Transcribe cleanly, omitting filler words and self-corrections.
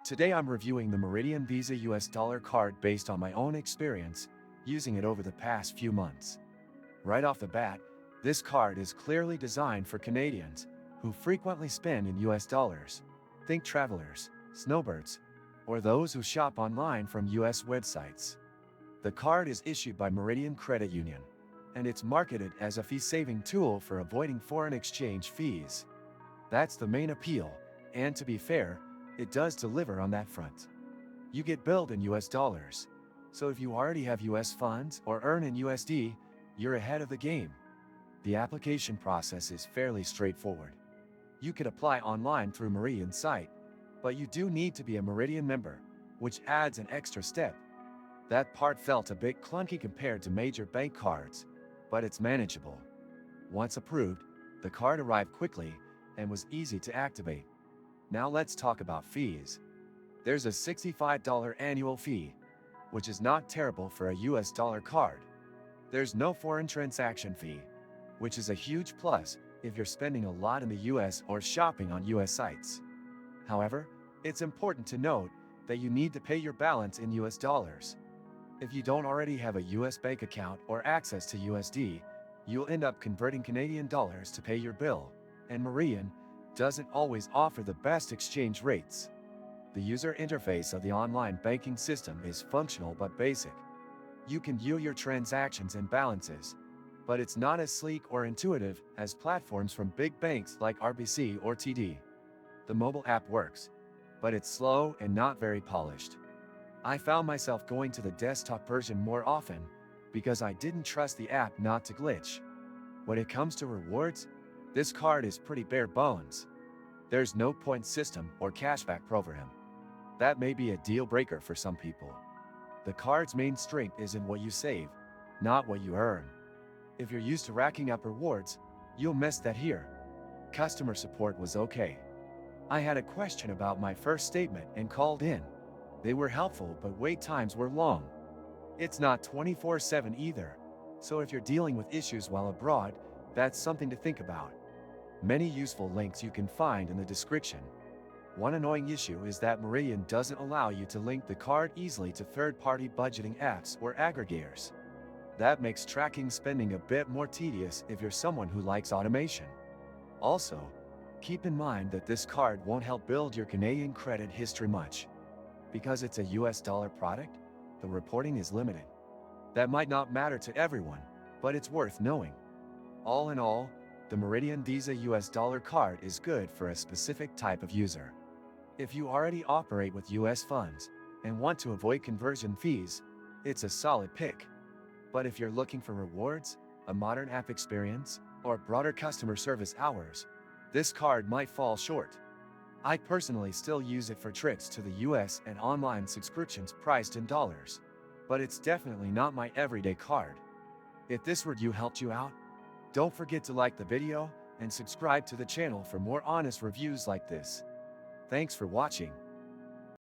Today I'm reviewing the Meridian Visa US dollar card based on my own experience using it over the past few months. Right off the bat, this card is clearly designed for Canadians who frequently spend in US dollars. Think travelers, snowbirds, or those who shop online from US websites. The card is issued by Meridian Credit Union, and it's marketed as a fee-saving tool for avoiding foreign exchange fees. That's the main appeal, and to be fair, it does deliver on that front. You get billed in US dollars, so if you already have US funds or earn in USD, you're ahead of the game. The application process is fairly straightforward. You could apply online through Meridian's site, but you do need to be a Meridian member, which adds an extra step. That part felt a bit clunky compared to major bank cards, but it's manageable. Once approved, the card arrived quickly and was easy to activate. Now let's talk about fees. There's a $65 annual fee, which is not terrible for a US dollar card. There's no foreign transaction fee, which is a huge plus if you're spending a lot in the US or shopping on US sites. However, it's important to note that you need to pay your balance in US dollars. If you don't already have a US bank account or access to USD, you'll end up converting Canadian dollars to pay your bill, and Meridian doesn't always offer the best exchange rates. The user interface of the online banking system is functional but basic. You can view your transactions and balances, but it's not as sleek or intuitive as platforms from big banks like RBC or TD. The mobile app works, but it's slow and not very polished. I found myself going to the desktop version more often because I didn't trust the app not to glitch. When it comes to rewards, this card is pretty bare bones. There's no point system or cashback program. That may be a deal breaker for some people. The card's main strength is in what you save, not what you earn. If you're used to racking up rewards, you'll miss that here. Customer support was okay. I had a question about my first statement and called in. They were helpful, but wait times were long. It's not 24/7 either, so if you're dealing with issues while abroad, that's something to think about. Many useful links you can find in the description. One annoying issue is that Meridian doesn't allow you to link the card easily to third-party budgeting apps or aggregators. That makes tracking spending a bit more tedious if you're someone who likes automation. Also, keep in mind that this card won't help build your Canadian credit history much. Because it's a US dollar product, the reporting is limited. That might not matter to everyone, but it's worth knowing. All in all, the Meridian Visa US dollar card is good for a specific type of user. If you already operate with US funds and want to avoid conversion fees, it's a solid pick. But if you're looking for rewards, a modern app experience, or broader customer service hours, this card might fall short. I personally still use it for trips to the US and online subscriptions priced in dollars, but it's definitely not my everyday card. If this review helped you out, don't forget to like the video and subscribe to the channel for more honest reviews like this. Thanks for watching.